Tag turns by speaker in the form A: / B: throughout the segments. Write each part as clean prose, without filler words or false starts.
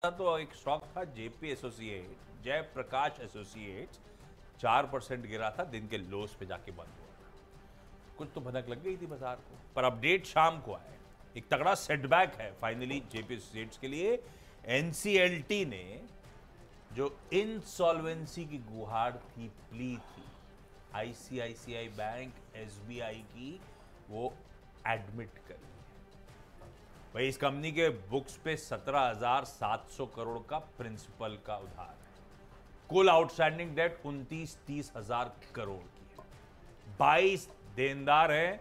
A: तो एक स्टॉक था जेपी एसोसिएट, जय प्रकाश एसोसिएट्स, 4% गिरा था, दिन के लोस पे जाके बंद हुआ था। कुछ तो भनक लग गई थी बाजार को, पर अपडेट शाम को आया। एक तगड़ा सेटबैक है फाइनली जेपी एसोसिएट्स के लिए। एनसीएलटी ने जो इंसॉल्वेंसी की गुहार थी, प्ली थी आईसीआईसीआई बैंक, एसबीआई की, वो एडमिट कर ली। भाई इस कंपनी के बुक्स पे 17,700 करोड़ का प्रिंसिपल का उधार है। कुल आउटस्टैंडिंग डेट 29-30 हजार करोड़ की है। 22 देनदार हैं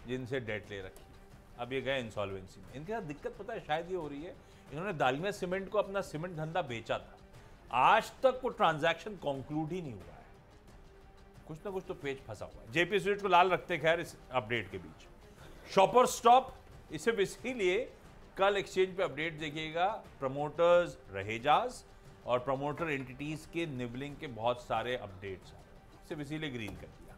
A: जिनसे डेट ले रखी है। अब ये गए इंसॉल्वेंसी में। इनके साथ दिक्कत पता है शायद ये हो रही है, इन्होंने दालमिया सीमेंट को अपना सीमेंट धंधा बेचा था, आज तक वो ट्रांजैक्शन कंक्लूड ही नहीं हुआ है। कुछ ना कुछ तो पेच फंसा हुआ है। जेपी एसोसिएट्स को लाल रखते खैर इस अपडेट के बीच। शॉपर स्टॉप इसे इसीलिए कल एक्सचेंज पे अपडेट देखिएगा। प्रमोटर्स रहेजाज और प्रमोटर एंटिटीज के निबलिंग के बहुत सारे अपडेट्स हैं, सिर्फ इसीलिए ग्रीन कर दिया।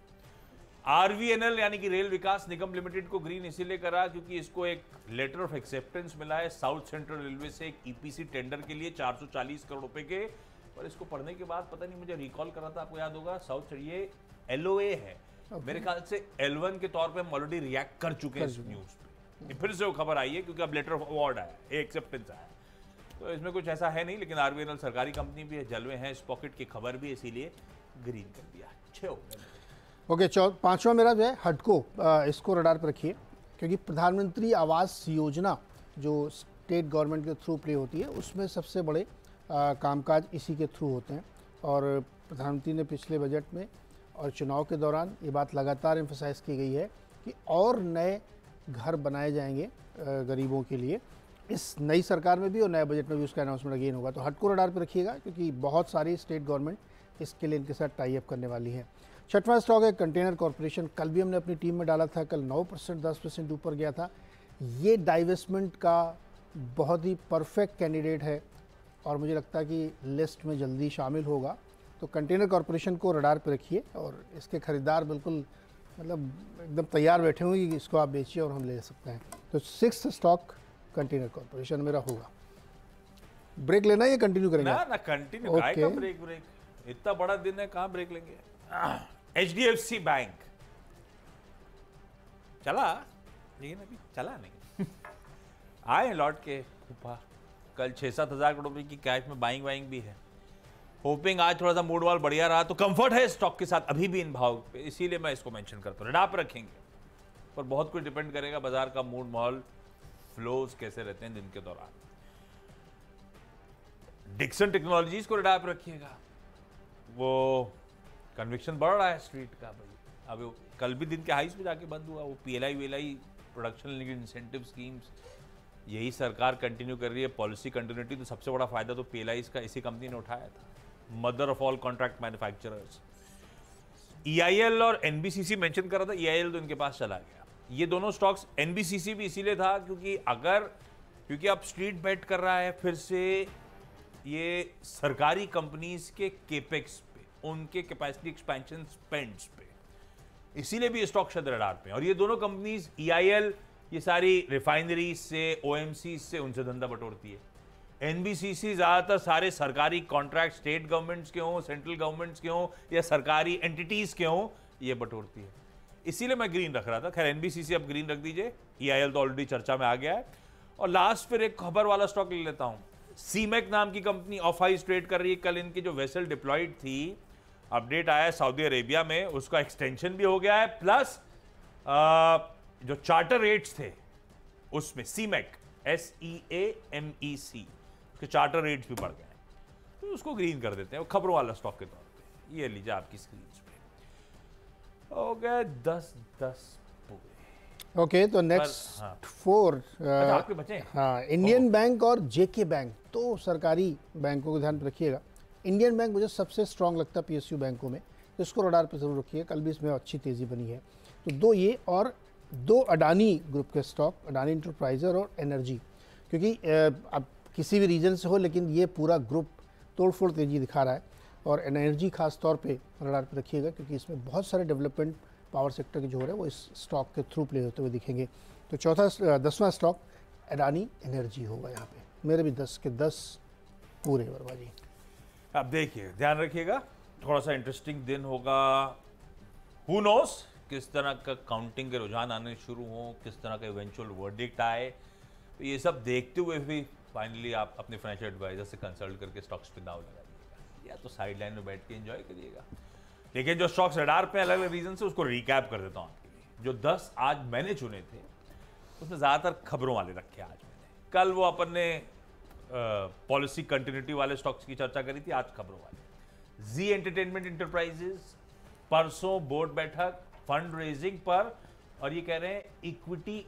A: आरवीएनएल यानी कि रेल विकास निगम लिमिटेड को ग्रीन इसीलिए करा क्योंकि इसको एक लेटर ऑफ एक्सेप्टेंस मिला है साउथ सेंट्रल रेलवे से एक ईपीसी टेंडर के लिए 440 करोड़ रुपए के। और इसको पढ़ने के बाद पता नहीं, मुझे रिकॉल करा था, आपको याद होगा, साउथ ये एलओए है। मेरे ख्याल से L1 के तौर पे हम ऑलरेडी रिएक्ट कर चुके हैं इस न्यूज पे। फिर से वो खबर आई है क्योंकि अब लेटर ऑफ अवार्ड आया, एक्सेप्टेंस आया। तो इसमें कुछ ऐसा है नहीं, लेकिन आरबीएनएल सरकारी कंपनी भी है, जलवे हैं इस पॉकेट की खबर भी, इसीलिए ग्रीन कर दिया। अच्छे हो गए।
B: ओके, पांचवा मेरा जो है हडको, इसको रडार पर रखिए क्योंकि प्रधानमंत्री आवास योजना जो स्टेट गवर्नमेंट के थ्रू प्ले होती है, उसमें सबसे बड़े कामकाज इसी के थ्रू होते हैं। और प्रधानमंत्री ने पिछले बजट में और चुनाव के दौरान ये बात लगातार एम्फसाइज की गई है कि और नए घर बनाए जाएंगे गरीबों के लिए, इस नई सरकार में भी और नए बजट में भी उसका अनाउंसमेंट अगेन होगा। तो हटको रडार पर रखिएगा क्योंकि बहुत सारी स्टेट गवर्नमेंट इसके लिए इनके साथ टाई अप करने वाली है। छठवां स्टॉक है कंटेनर कॉरपोरेशन। कल भी हमने अपनी टीम में डाला था, कल 9% 10% ऊपर गया था। ये डाइवेस्टमेंट का बहुत ही परफेक्ट कैंडिडेट है और मुझे लगता है कि लिस्ट में जल्दी शामिल होगा। तो कंटेनर कॉरपोरेशन को रडार पर रखिए और इसके खरीदार बिल्कुल मतलब एकदम तैयार बैठे होंगे कि इसको आप बेचिए और हम ले सकते हैं। तो 6th स्टॉक कंटेनर कॉरपोरेशन मेरा होगा। ब्रेक लेना है या कंटिन्यू करेंगे?
A: ना कंटिन्यू। okay. ब्रेक इतना बड़ा दिन है, कहाँ ब्रेक लेंगे। HDFC बैंक चला, लेकिन अभी चला नहीं। आए लौट के ऊपर, कल 6-7 हजार करोड़ रुपए की कैश में बाइंग भी है। होपिंग आज थोड़ा सा मूड वाल बढ़िया रहा तो कंफर्ट है स्टॉक के साथ अभी भी इन भाव पे, इसीलिए मैं इसको मेंशन करता हूँ। रडार पर रखेंगे, पर बहुत कुछ डिपेंड करेगा बाजार का मूड, माहौल, फ्लोज कैसे रहते हैं दिन के दौरान। डिक्सन टेक्नोलॉजीज को रडार पर रखिएगा, वो कन्विक्शन बढ़ रहा है स्ट्रीट का भाई। अब कल भी दिन के हाईस पे जाके बंद हुआ। वो PLI VLI production linked incentive schemes यही सरकार कंटिन्यू कर रही है, पॉलिसी कंटिन्यूटी। तो सबसे बड़ा फायदा तो पीएलआई का इसी कंपनी ने उठाया था, mother of all contract manufacturers. EIL और एनबीसीसी मेंशन कर रहा था, ईआईएल तो इनके पास चला गया। ये दोनों स्टॉक्स, एनबीसीसी भी इसीलिए था क्योंकि अब स्ट्रीट बेट कर रहा है फिर से ये सरकारी कंपनीज के केपेक्स पे, उनके कैपेसिटी एक्सपेंशन स्पेंड्स पे, इसीलिए भी स्टॉक शायद रडार पे। और ये दोनों कंपनीज, ईआईएल ये सारी रिफाइनरीज से, ओएमसी से, उनसे धंधा बटोरती है। एनबीसीसी ज्यादातर सारे सरकारी कॉन्ट्रैक्ट, स्टेट गवर्नमेंट्स के हों, सेंट्रल गवर्नमेंट्स के हों या सरकारी एंटिटीज के हों, ये बटोरती है। इसीलिए मैं ग्रीन रख रहा था। खैर एनबीसीसी अब ग्रीन रख दीजिए, ईआईएल तो ऑलरेडी चर्चा में आ गया है। और लास्ट फिर एक खबर वाला स्टॉक ले लेता हूं। सीमेक नाम की कंपनी ऑफ हाइस ट्रेड कर रही है। कल इनकी जो वेसल डिप्लॉयड थी, अपडेट आया सऊदी अरेबिया में, उसका एक्सटेंशन भी हो गया है, प्लस जो चार्टर रेट्स थे उसमें सीमेक SEAMEC के चार्टर रेट्स भी बढ़ गए, तो उसको ग्रीन कर देते हैं खबरों वाला स्टॉक के तौर पे। ये लीजिए आपकी स्क्रीन पे हो गए 10 पूरे।
B: ओके, तो नेक्स्ट 4
A: आपके बचे।
B: हाँ, इंडियन बैंक और जेके बैंक, तो सरकारी बैंकों को ध्यान पर रखिएगा। इंडियन बैंक मुझे सबसे स्ट्रांग लगता है PSU बैंकों में, तो इसको रडार पर जरूर रखिए। कल भी इसमें अच्छी तेजी बनी है। तो 2 ये और 2 अडानी ग्रुप के स्टॉक, अडानी इंटरप्राइजर और एनर्जी, क्योंकि अब किसी भी रीजन से हो लेकिन ये पूरा ग्रुप तोड़फोड़ तेजी दिखा रहा है। और एनर्जी खास तौर पे रडार पे रखिएगा क्योंकि इसमें बहुत सारे डेवलपमेंट पावर सेक्टर के जो हो रहे हैं वो इस स्टॉक के थ्रू प्ले होते हुए दिखेंगे। तो 10वां स्टॉक अडानी एनर्जी होगा यहाँ पे। मेरे भी 10 के 10 पूरे वर्मा जी।
A: अब देखिए, ध्यान रखिएगा, थोड़ा सा इंटरेस्टिंग दिन होगा। हु नोस किस तरह का काउंटिंग के रुझान आने शुरू हों, किस तरह का इवेंचुअल वर्डिक्ट आए, तो ये सब देखते हुए भी फाइनली आप अपने फाइनेंशियल एडवाइजर से कंसल्ट करके स्टॉक्स पे दाव लगाइएगा, या तो साइड लाइन में बैठ के एंजॉय करिएगा। लेकिन जो स्टॉक्स रडार पे अलग अलग रीजन से, उसको रिकैप कर देता हूँ आपके लिए। जो 10 आज मैंने चुने थे उसमें ज़्यादातर खबरों वाले रखे आज मैंने। कल वो अपन ने पॉलिसी कंटिन्यूटी वाले स्टॉक्स की चर्चा करी थी, आज खबरों वाले। जी एंटरटेनमेंट इंटरप्राइजेज, परसों बोर्ड बैठक, फंड रेजिंग पर, और ये कह रहे हैं इक्विटी